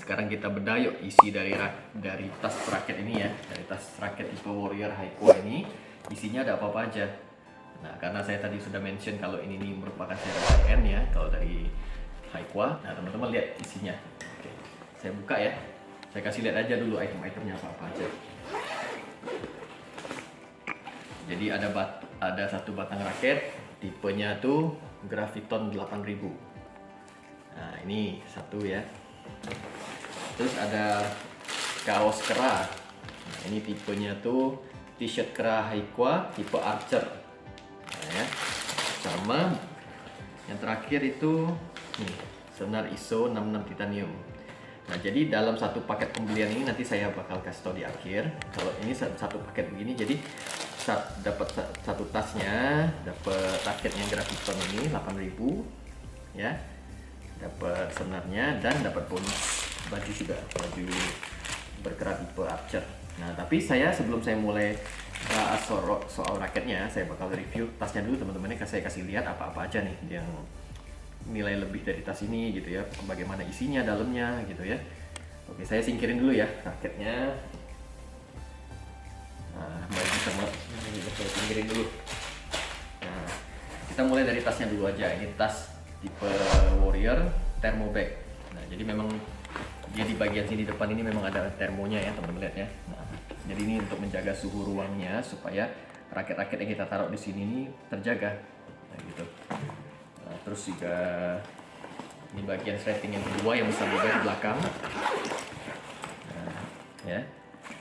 sekarang kita bedah yuk isi dari tas raket ini ya, dari tas raket tipe Warrior Haiqua ini isinya ada apa-apa aja. Nah, karena saya tadi sudah mention kalau ini merupakan seri high-end ya, kalau dari Haiqua. Nah, teman-teman lihat isinya. Oke, saya buka ya. Saya kasih lihat aja dulu item-itemnya apa-apa aja. Jadi ada satu batang raket, tipenya tuh Graviton 8000. Nah, ini satu ya. Terus ada kaos kera. Nah, ini tipenya tuh t-shirt kera Haiqua tipe Archer. Nah, ya. Sama yang terakhir itu nih, senar ISO 66 titanium. Nah, jadi dalam satu paket pembelian ini nanti saya bakal kasih tahu di akhir. Kalau ini satu paket begini, jadi dapat satu tasnya, dapat raketnya Graviton ini 8000 ya. Dapat senarnya dan dapat bonus baju juga, baju berkerat tipe Archer. Nah, tapi sebelum saya mulai bahas soal raketnya, saya bakal review tasnya dulu teman-teman. Saya kasih lihat apa-apa aja nih yang nilai lebih dari tas ini gitu ya, bagaimana isinya dalamnya gitu ya. Oke, saya singkirin dulu ya raketnya. Nah, baju sama ini saya singkirin dulu. Nah, kita mulai dari tasnya dulu aja. Ini tas tipe Warrior thermo bag. Nah, jadi memang dia di bagian sini depan ini memang ada termonya ya teman-teman lihat ya. Nah, jadi ini untuk menjaga suhu ruangnya supaya raket-raket yang kita taruh di sini ini terjaga. Nah, gitu. Nah, terus juga ini bagian sleting yang kedua yang besar juga di belakang. Nah, ya.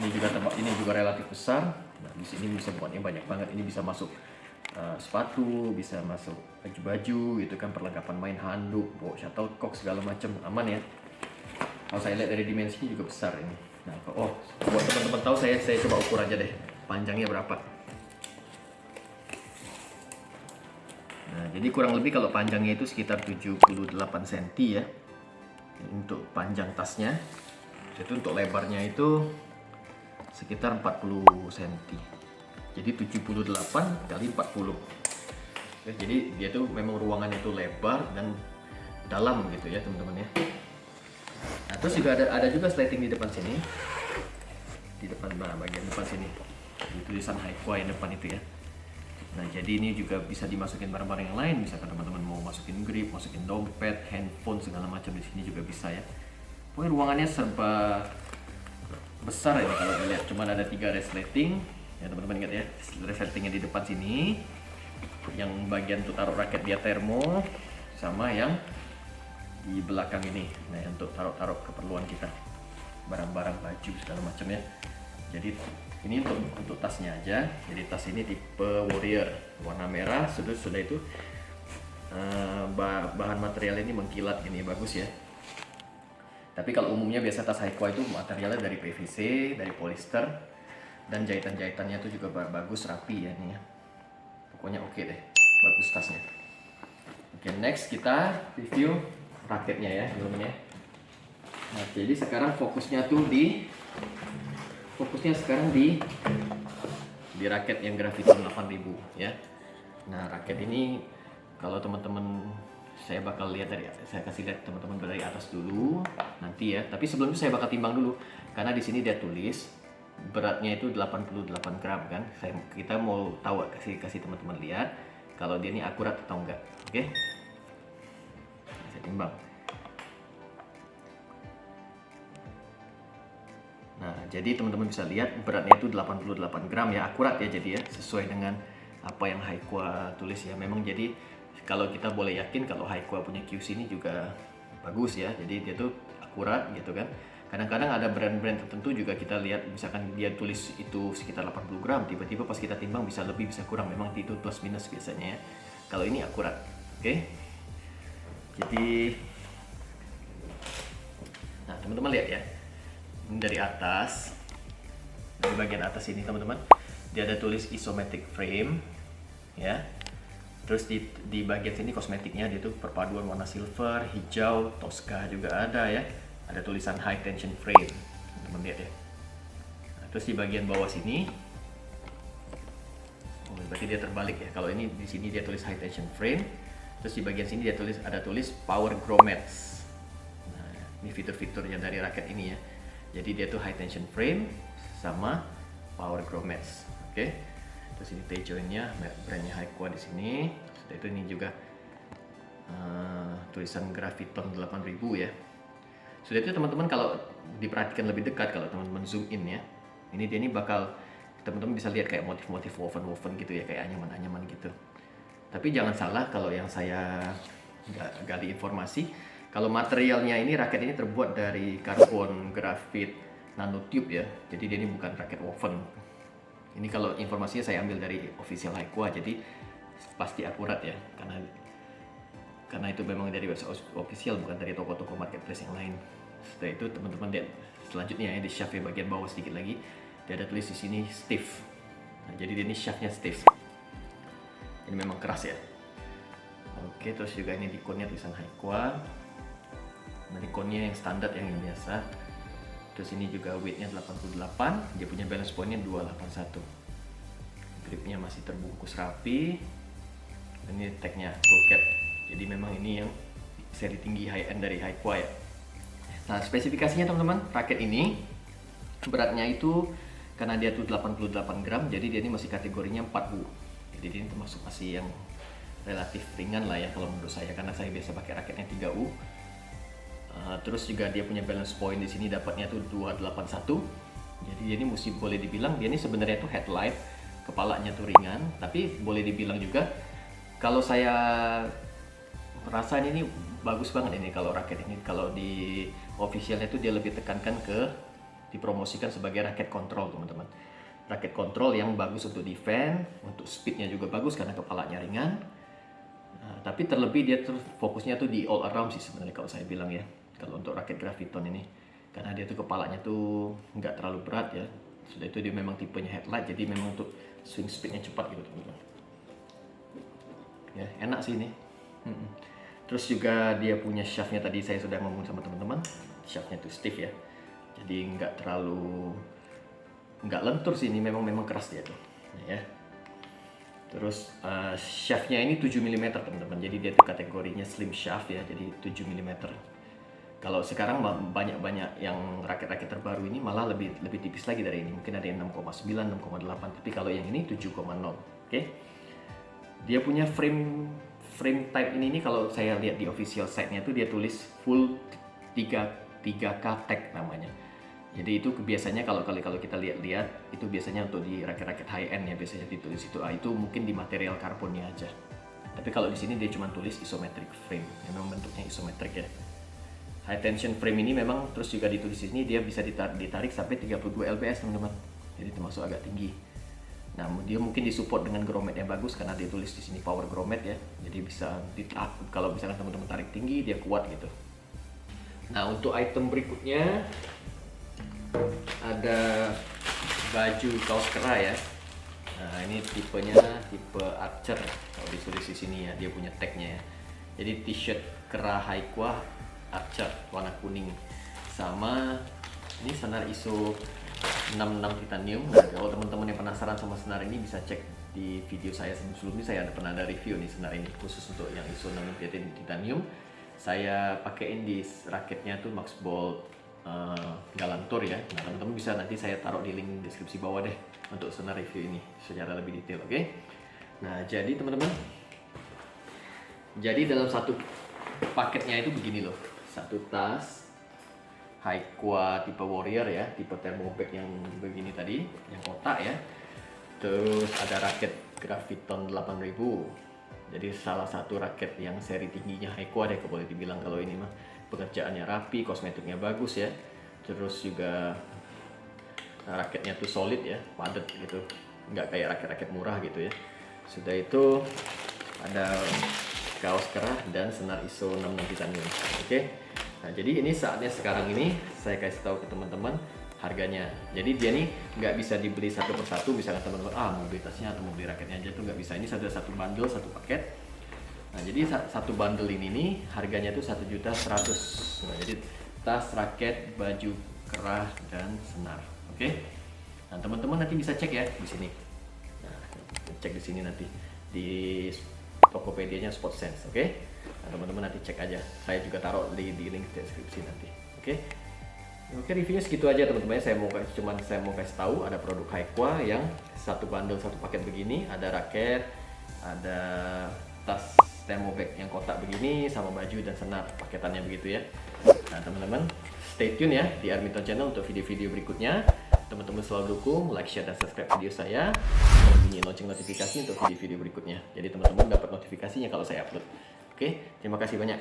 Ini juga relatif besar. Nah, di sini bisa buatnya banyak banget. Ini bisa masuk sepatu, bisa masuk baju-baju gitu kan, perlengkapan main, handuk, bawa shuttlecock segala macam, aman ya. Kalau saya lihat dari dimensinya juga besar ini. Nah, buat teman-teman tahu, saya coba ukur aja deh panjangnya berapa. Nah, jadi kurang lebih kalau panjangnya itu sekitar 78 cm ya untuk panjang tasnya. Itu untuk lebarnya itu sekitar 40 cm. Jadi 78 kali 40. Oke, jadi dia tuh memang ruangannya itu lebar dan dalam gitu ya teman-teman ya. Nah, terus juga ada juga slating di depan sini, di depan bagian depan sini, di tulisan Haiqua yang depan itu ya. Nah, jadi ini juga bisa dimasukin barang-barang yang lain, misalkan teman-teman mau masukin grip, masukin dompet, handphone segala macam, di sini juga bisa ya. Pokoknya ruangannya serba besar ini kalau dilihat. Cuman ada 3 resleting ya teman-teman, ingat ya, resletingnya di depan sini, yang bagian tuh taruh raket dia termo, sama yang di belakang ini, nah untuk taruh keperluan kita, barang-barang, baju segala macam ya. Jadi ini untuk tasnya aja. Jadi tas ini tipe Warrior, warna merah, sudah itu bahan material ini mengkilat ini, bagus ya. Tapi kalau umumnya biasa tas Haiqua itu materialnya dari PVC, dari polyester, dan jahitan-jahitannya itu juga bagus, rapi ya ini ya. Pokoknya oke deh, bagus tasnya. Oke, next kita review raketnya ya teman-teman ya. Nah, jadi sekarang fokusnya sekarang di raket yang Graviton 8000 ya. Nah, raket ini kalau teman-teman, saya kasih lihat teman-teman dari atas dulu nanti ya. Tapi sebelum itu saya bakal timbang dulu, karena di sini dia tulis beratnya itu 88 gram kan. Kita mau tahu, kasih teman-teman lihat kalau dia ini akurat atau enggak. Oke? Saya timbang. Nah, jadi teman-teman bisa lihat beratnya itu 88 gram ya, akurat ya, jadi ya sesuai dengan apa yang Haiqua tulis ya. Memang jadi kalau kita boleh yakin kalau Haiqua punya QC ini juga bagus ya, jadi dia tuh akurat gitu kan. Kadang-kadang ada brand-brand tertentu juga kita lihat, misalkan dia tulis itu sekitar 80 gram, tiba-tiba pas kita timbang bisa lebih bisa kurang, memang itu plus minus biasanya ya. Kalau ini akurat, oke? Jadi, nah teman-teman lihat ya, ini dari atas, dari bagian atas ini teman-teman, dia ada tulis isometric frame, ya. Terus di bagian sini kosmetiknya dia tuh perpaduan warna silver, hijau, Tosca juga ada ya. Ada tulisan high tension frame, teman-teman lihat ya. Nah, terus di bagian bawah sini, berarti dia terbalik ya. Kalau ini di sini dia tulis high tension frame, terus di bagian sini dia ada tulis power gromets. Nah, Ini fitur-fiturnya dari raket ini ya. Jadi dia tuh high tension frame sama power grommets. Oke. Terus ini tie jointnya, brandnya Haikua di sini. Sudah itu ini juga tulisan Graviton 8000 ya. Sudah itu teman-teman kalau diperhatikan lebih dekat, kalau teman-teman zoom in ya, ini dia ini bakal teman-teman bisa lihat kayak motif-motif woven gitu ya, kayak anyaman-anyaman gitu. Tapi jangan salah kalau yang saya gali informasi, kalau materialnya ini raket ini terbuat dari karbon grafit nanotube ya, jadi dia ini bukan raket woven. Ini kalau informasinya saya ambil dari official Haikua, jadi pasti akurat ya, karena itu memang dari website official, bukan dari toko-toko marketplace yang lain. Setelah itu teman-teman lihat selanjutnya ya, di shaft bagian bawah sedikit lagi dia ada tulis di sini stiff. Nah, jadi dia ini shaftnya stiff. Ini memang keras ya. Oke, terus juga ini dikonnya tulisan Haikua. Nah, dikonnya yang standar yang biasa. Terus ini juga weightnya 88. Dia punya balance pointnya 281. Gripnya masih terbungkus rapi. Dan ini tagnya full cap. Jadi memang ini yang seri tinggi high end dari Haikua ya. Nah, spesifikasinya teman-teman, raket ini beratnya itu karena dia tuh 88 gram, jadi dia ini masih kategorinya 4U. Jadi ini termasuk masih yang relatif ringan lah ya kalau menurut saya, karena saya biasa pakai raketnya 3U. Terus juga dia punya balance point di sini dapatnya tuh 281. Jadi dia ini mesti boleh dibilang dia ini sebenarnya tuh headlight, kepalanya tuh ringan, tapi boleh dibilang juga kalau saya perasaan ini bagus banget ini kalau raket ini, kalau di officialnya itu dia lebih tekankan ke dipromosikan sebagai raket kontrol teman-teman. Raket kontrol yang bagus untuk defense, untuk speednya juga bagus karena kepalanya ringan. Nah, tapi terlebih dia fokusnya tuh di all around sih sebenarnya kalau saya bilang ya. Kalau untuk raket Graviton ini, karena dia tuh kepalanya tuh nggak terlalu berat ya. Sudah itu dia memang tipenya headlight, jadi memang untuk swing speednya cepat gitu teman-teman. Ya enak sih ini. Terus juga dia punya shaftnya, tadi saya sudah ngomong sama teman-teman, shaftnya itu stiff ya, jadi nggak lentur sih, ini memang keras dia tuh ya. Terus shaftnya ini 7 mm teman-teman, jadi dia tuh kategorinya slim shaft ya, jadi 7 mm. Kalau sekarang banyak yang raket-raket terbaru ini malah lebih tipis lagi dari ini, mungkin ada yang 6,9, 6,8, tapi kalau yang ini 7,0. Oke. Dia punya frame type ini kalau saya lihat di official site-nya tuh dia tulis full 3K tag namanya. Jadi itu biasanya kalau kita lihat itu biasanya untuk di raket-raket high end ya, biasanya ditulis itu. Itu mungkin di material karbonnya aja. Tapi kalau di sini dia cuma tulis isometric frame, memang bentuknya isometric ya. High tension frame ini memang terus juga ditulis di sini dia bisa ditarik sampai 32 lbs teman-teman. Jadi termasuk agak tinggi. Nah, dia mungkin disupport dengan grommet yang bagus karena dia tulis di sini power grommet ya. Jadi bisa kalau misalkan teman-teman tarik tinggi dia kuat gitu. Nah, untuk item berikutnya ada baju kaos kera ya. Nah, ini tipenya tipe Archer. Kalau ditulis di sini ya, dia punya tagnya ya. Jadi t-shirt kera Haikua Archer warna kuning. Sama ini senar ISO 66 titanium. Nah, kalau teman-teman yang penasaran sama senar ini bisa cek di video saya sebelumnya, saya pernah ada review nih senar ini khusus untuk yang ISO 66 titanium. Saya pakein di raketnya tuh Max Bolt Galantor ya. Nah, teman-teman bisa nanti saya taruh di link deskripsi bawah deh untuk senar review ini secara lebih detail, oke? Nah, jadi teman-teman, jadi dalam satu paketnya itu begini loh, satu tas Haikua tipe Warrior ya, tipe thermobag yang begini tadi, yang kotak ya. Terus ada raket Graviton 8000. Jadi salah satu raket yang seri tingginya Haikua deh, boleh dibilang kalau ini mah. Pekerjaannya rapi, kosmetiknya bagus ya. Terus juga raketnya tuh solid ya, padat gitu. Nggak kayak raket-raket murah gitu ya. Sudah itu ada kaos kerah dan senar ISO 66 titanium. Oke. Nah, jadi ini saatnya sekarang ini saya kasih tahu ke teman-teman harganya. Jadi dia nih nggak bisa dibeli satu persatu, misalnya teman-teman mau beli tasnya atau mau beli raketnya aja tuh nggak bisa. Ini satu bundle, satu paket. Nah, jadi satu bundle ini nih harganya tuh 1.100.000. Nah, jadi tas, raket, baju kerah dan senar. Oke. Nah, teman-teman nanti bisa cek ya di sini. Nah, cek di sini nanti di Tokopedia-nya Sport Sense, oke? Nah, teman-teman nanti cek aja. Saya juga taruh di link deskripsi nanti. Oke, reviewnya segitu aja teman-teman. Saya mau kasih tahu ada produk Haikwa yang satu bundle satu paket begini, ada raket, ada tas thermo bag yang kotak begini, sama baju dan senar paketannya begitu ya. Nah teman-teman, stay tune ya di Arminton Channel untuk video-video berikutnya. Teman-teman selalu dukung, like, share, dan subscribe video saya, dan bunyi lonceng notifikasi untuk video-video berikutnya. Jadi teman-teman dapat notifikasinya kalau saya upload. Oke, terima kasih banyak.